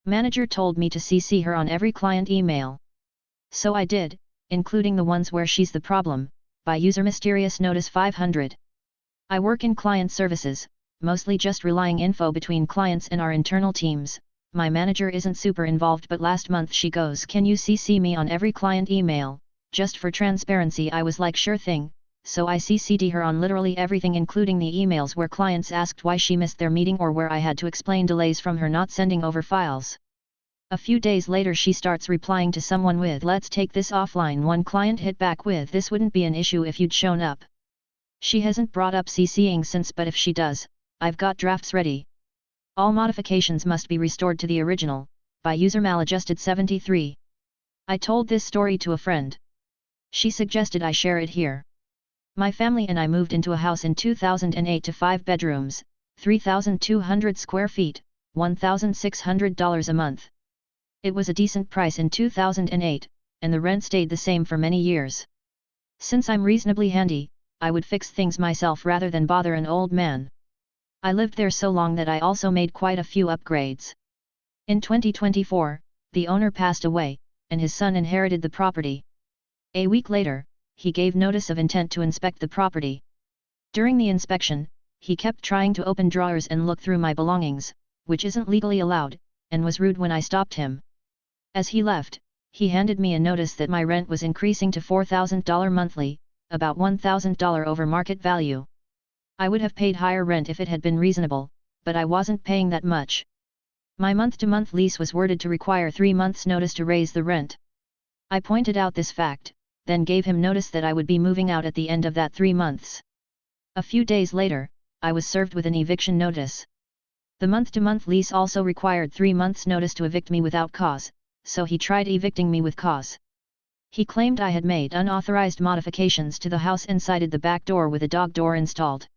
Manager told me to CC her on every client email. So I did, including the ones where she's the problem, by user mysterious notice 500. I work in client services, mostly just relaying info between clients and our internal teams. My manager isn't super involved, but last month she goes, "Can you CC me on every client email?" Just for transparency, I was like, sure thing, so I CC'd her on literally everything, including the emails where clients asked why she missed their meeting or where I had to explain delays from her not sending over files. A few days later she starts replying to someone with, "Let's take this offline." One client hit back with, "This wouldn't be an issue if you'd shown up." She hasn't brought up CCing since, but if she does, I've got drafts ready. All modifications must be restored to the original, by user maladjusted73. I told this story to a friend. She suggested I share it here. My family and I moved into a house in 2008 to 5 bedrooms, 3,200 square feet, $1,600 a month. It was a decent price in 2008, and the rent stayed the same for many years. Since I'm reasonably handy, I would fix things myself rather than bother an old man. I lived there so long that I also made quite a few upgrades. In 2024, the owner passed away, and his son inherited the property. A week later, he gave notice of intent to inspect the property. During the inspection, he kept trying to open drawers and look through my belongings, which isn't legally allowed, and was rude when I stopped him. As he left, he handed me a notice that my rent was increasing to $4,000 monthly, about $1,000 over market value. I would have paid higher rent if it had been reasonable, but I wasn't paying that much. My month-to-month lease was worded to require 3 months' notice to raise the rent. I pointed out this fact, then gave him notice that I would be moving out at the end of that 3 months. A few days later, I was served with an eviction notice. The month-to-month lease also required 3 months' notice to evict me without cause, so he tried evicting me with cause. He claimed I had made unauthorized modifications to the house and cited the back door with a dog door installed.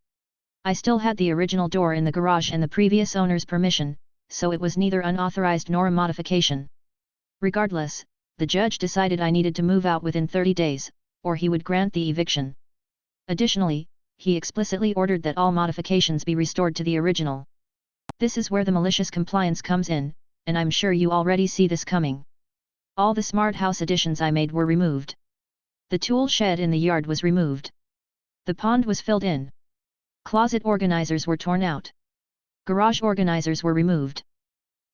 I still had the original door in the garage and the previous owner's permission, so it was neither unauthorized nor a modification. Regardless, the judge decided I needed to move out within 30 days, or he would grant the eviction. Additionally, he explicitly ordered that all modifications be restored to the original. This is where the malicious compliance comes in, and I'm sure you already see this coming. All the smart house additions I made were removed. The tool shed in the yard was removed. The pond was filled in. Closet organizers were torn out. Garage organizers were removed.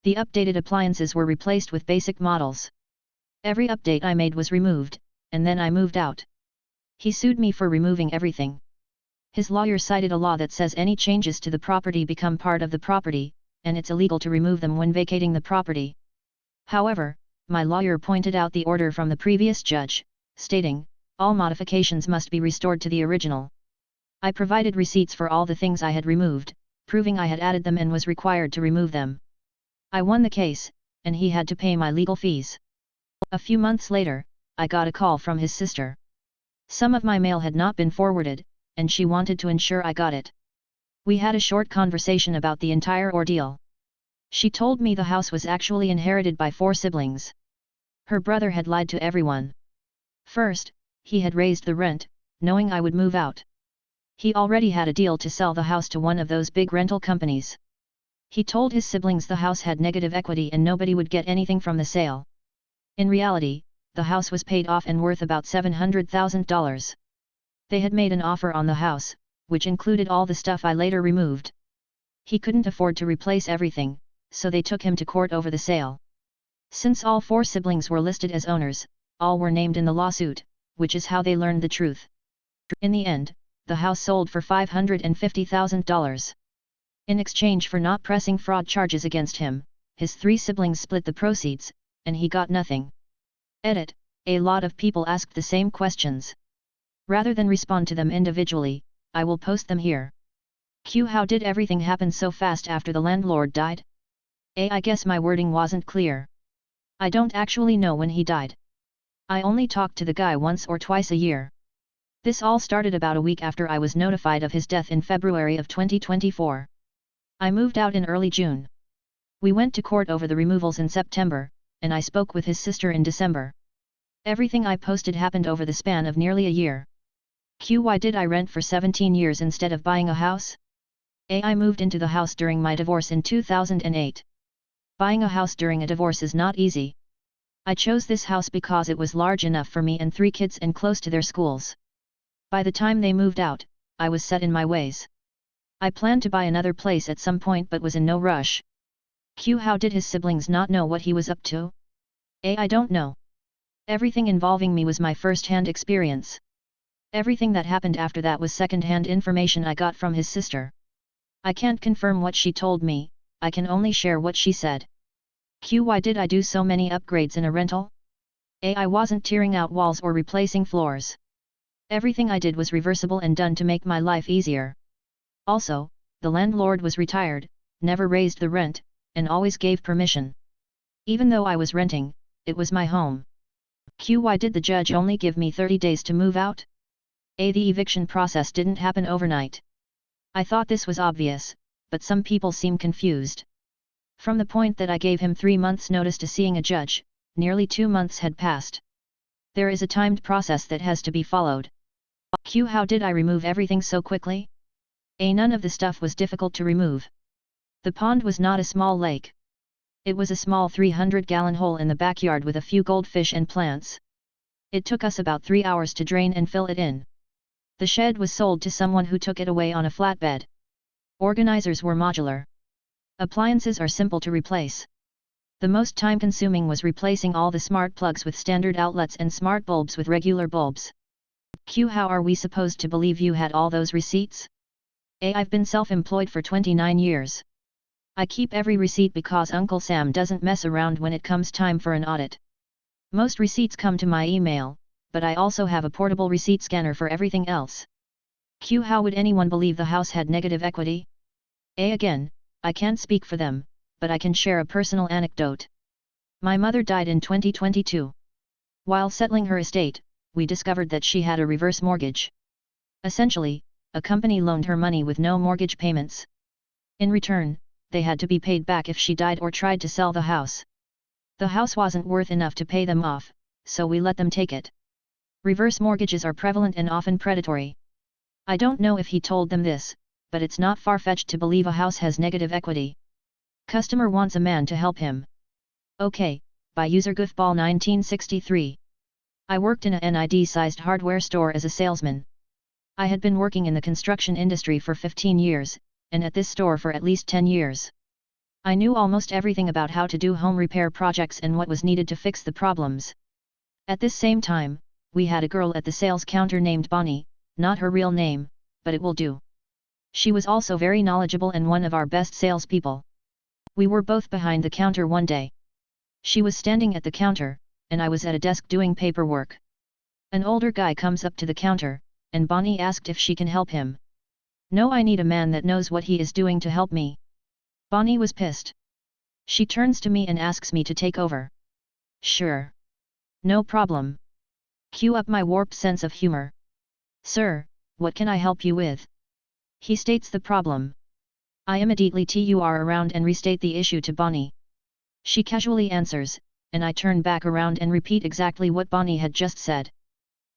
The updated appliances were replaced with basic models. Every update I made was removed, and then I moved out. He sued me for removing everything. His lawyer cited a law that says any changes to the property become part of the property, and it's illegal to remove them when vacating the property. However, my lawyer pointed out the order from the previous judge, stating, all modifications must be restored to the original. I provided receipts for all the things I had removed, proving I had added them and was required to remove them. I won the case, and he had to pay my legal fees. A few months later, I got a call from his sister. Some of my mail had not been forwarded, and she wanted to ensure I got it. We had a short conversation about the entire ordeal. She told me the house was actually inherited by 4 siblings. Her brother had lied to everyone. First, he had raised the rent, knowing I would move out. He already had a deal to sell the house to one of those big rental companies. He told his siblings the house had negative equity and nobody would get anything from the sale. In reality, the house was paid off and worth about $700,000. They had made an offer on the house, which included all the stuff I later removed. He couldn't afford to replace everything, so they took him to court over the sale. Since all 4 siblings were listed as owners, all were named in the lawsuit, which is how they learned the truth. In the end, the house sold for $550,000. In exchange for not pressing fraud charges against him, his 3 siblings split the proceeds, and he got nothing. Edit: a lot of people asked the same questions. Rather than respond to them individually, I will post them here. Q. How did everything happen so fast after the landlord died? A. I guess my wording wasn't clear. I don't actually know when he died. I only talked to the guy once or twice a year. This all started about a week after I was notified of his death in February of 2024. I moved out in early June. We went to court over the removals in September, and I spoke with his sister in December. Everything I posted happened over the span of nearly a year. Q. Why did I rent for 17 years instead of buying a house? A. I moved into the house during my divorce in 2008. Buying a house during a divorce is not easy. I chose this house because it was large enough for me and 3 kids and close to their schools. By the time they moved out, I was set in my ways. I planned to buy another place at some point but was in no rush. How did his siblings not know what he was up to? I don't know. Everything involving me was my first-hand experience. Everything that happened after that was second-hand information I got from his sister. I can't confirm what she told me, I can only share what she said. Why did I do so many upgrades in a rental? I wasn't tearing out walls or replacing floors. Everything I did was reversible and done to make my life easier. Also, the landlord was retired, never raised the rent, and always gave permission. Even though I was renting, it was my home. Why did the judge only give me 30 days to move out? The eviction process didn't happen overnight. I thought this was obvious, but some people seem confused. From the point that I gave him 3 months notice to seeing a judge, nearly 2 months had passed. There is a timed process that has to be followed. How did I remove everything so quickly? None of the stuff was difficult to remove. The pond was not a small lake. It was a small 300-gallon hole in the backyard with a few goldfish and plants. It took us about 3 hours to drain and fill it in. The shed was sold to someone who took it away on a flatbed. Organizers were modular. Appliances are simple to replace. The most time-consuming was replacing all the smart plugs with standard outlets and smart bulbs with regular bulbs. How are we supposed to believe you had all those receipts? I've been self-employed for 29 years. I keep every receipt because Uncle Sam doesn't mess around when it comes time for an audit. Most receipts come to my email, but I also have a portable receipt scanner for everything else. How would anyone believe the house had negative equity? Again, I can't speak for them, but I can share a personal anecdote. My mother died in 2022. While settling her estate, we discovered that she had a reverse mortgage. Essentially, a company loaned her money with no mortgage payments. In return, they had to be paid back if she died or tried to sell the house. The house wasn't worth enough to pay them off, so we let them take it. Reverse mortgages are prevalent and often predatory. I don't know if he told them this, but it's not far-fetched to believe a house has negative equity. Customer wants a man to help him. Okay, by user Goofball 1963. I worked in a NID-sized hardware store as a salesman. I had been working in the construction industry for 15 years, and at this store for at least 10 years. I knew almost everything about how to do home repair projects and what was needed to fix the problems. At this same time, we had a girl at the sales counter named Bonnie, not her real name, but it will do. She was also very knowledgeable and one of our best salespeople. We were both behind the counter one day. She was standing at the counter, and I was at a desk doing paperwork. An older guy comes up to the counter, and Bonnie asked if she can help him. No, I need a man that knows what he is doing to help me. Bonnie was pissed. She turns to me and asks me to take over. Sure. No problem. Cue up my warped sense of humor. Sir, what can I help you with? He states the problem. I immediately tur around and restate the issue to Bonnie. She casually answers, and I turn back around and repeat exactly what Bonnie had just said.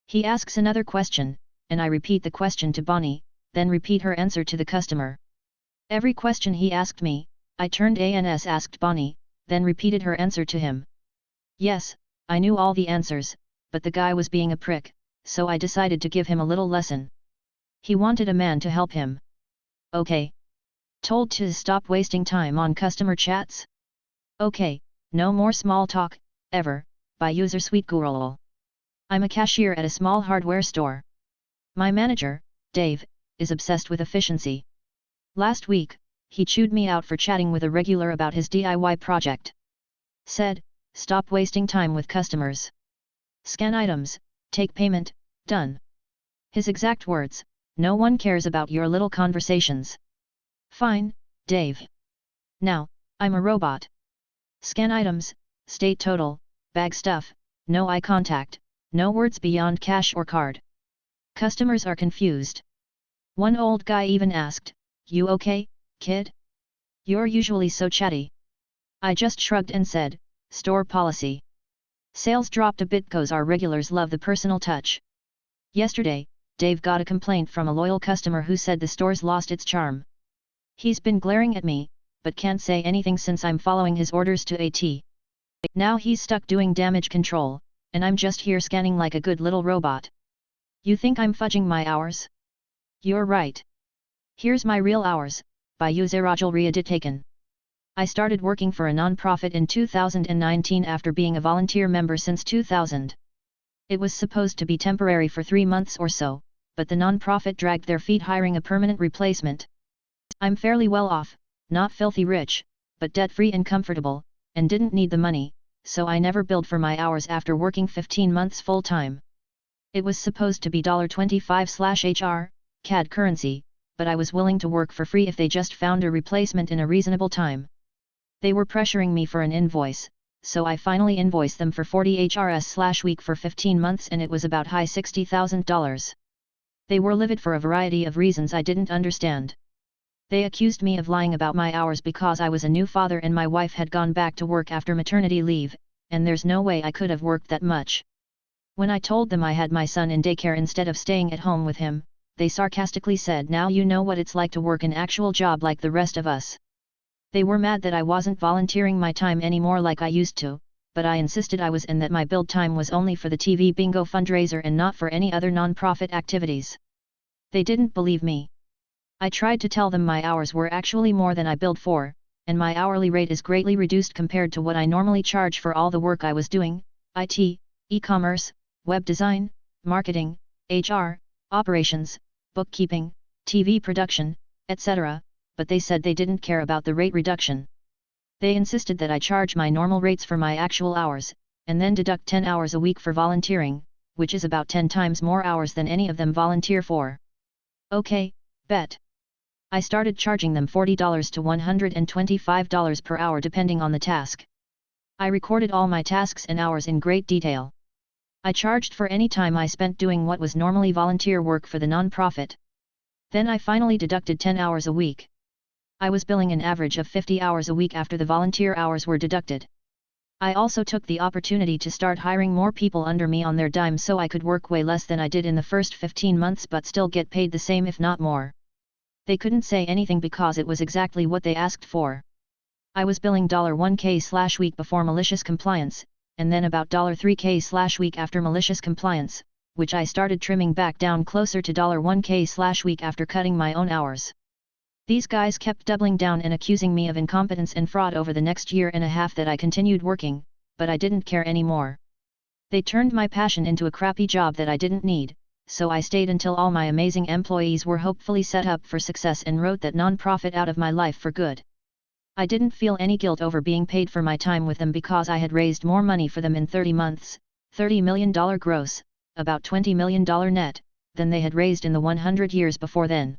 He asks another question, and I repeat the question to Bonnie, then repeat her answer to the customer. Every question he asked me, I turned and asked Bonnie, then repeated her answer to him. Yes, I knew all the answers, but the guy was being a prick, so I decided to give him a little lesson. He wanted a man to help him. Okay. Told to stop wasting time on customer chats? Okay, no more small talk, ever, by user Sweet Girl. I'm a cashier at a small hardware store. My manager, Dave, is obsessed with efficiency. Last week, he chewed me out for chatting with a regular about his DIY project. Said, stop wasting time with customers. Scan items, take payment, done. His exact words, no one cares about your little conversations. Fine, Dave. Now, I'm a robot. Scan items, state total, bag stuff, no eye contact, no words beyond cash or card. Customers are confused. One old guy even asked, "You okay, kid? You're usually so chatty." I just shrugged and said, "Store policy." Sales dropped a bit cause our regulars love the personal touch. Yesterday, Dave got a complaint from a loyal customer who said the store's lost its charm. He's been glaring at me, but can't say anything since I'm following his orders to a T. Now he's stuck doing damage control, and I'm just here scanning like a good little robot. You think I'm fudging my hours? You're right. Here's my real hours, by Uzerajal Riaditakan. I started working for a non-profit in 2019 after being a volunteer member since 2000. It was supposed to be temporary for 3 months or so, but the non-profit dragged their feet hiring a permanent replacement. I'm fairly well off, not filthy rich, but debt-free and comfortable, and didn't need the money, so I never billed for my hours after working 15 months full-time. It was supposed to be $25/HR, CAD currency, but I was willing to work for free if they just found a replacement in a reasonable time. They were pressuring me for an invoice, so I finally invoiced them for 40 HRS/week for 15 months and it was about high $60,000. They were livid for a variety of reasons I didn't understand. They accused me of lying about my hours because I was a new father and my wife had gone back to work after maternity leave, and there's no way I could have worked that much. When I told them I had my son in daycare instead of staying at home with him, they sarcastically said, "Now you know what it's like to work an actual job like the rest of us." They were mad that I wasn't volunteering my time anymore like I used to, but I insisted I was and that my build time was only for the TV bingo fundraiser and not for any other non-profit activities. They didn't believe me. I tried to tell them my hours were actually more than I billed for, and my hourly rate is greatly reduced compared to what I normally charge for all the work I was doing: IT, e-commerce, web design, marketing, HR, operations, bookkeeping, TV production, etc., but they said they didn't care about the rate reduction. They insisted that I charge my normal rates for my actual hours, and then deduct 10 hours a week for volunteering, which is about 10 times more hours than any of them volunteer for. Okay, bet. I started charging them $40 to $125 per hour depending on the task. I recorded all my tasks and hours in great detail. I charged for any time I spent doing what was normally volunteer work for the non-profit. Then I finally deducted 10 hours a week. I was billing an average of 50 hours a week after the volunteer hours were deducted. I also took the opportunity to start hiring more people under me on their dime so I could work way less than I did in the first 15 months but still get paid the same if not more. They couldn't say anything because it was exactly what they asked for. I was billing $1K/week before malicious compliance, and then about $3K/week after malicious compliance, which I started trimming back down closer to $1K/week after cutting my own hours. These guys kept doubling down and accusing me of incompetence and fraud over the next year and a half that I continued working, but I didn't care anymore. They turned my passion into a crappy job that I didn't need, so I stayed until all my amazing employees were hopefully set up for success and wrote that non-profit out of my life for good. I didn't feel any guilt over being paid for my time with them because I had raised more money for them in 30 months, $30 million gross, about $20 million net, than they had raised in the 100 years before then.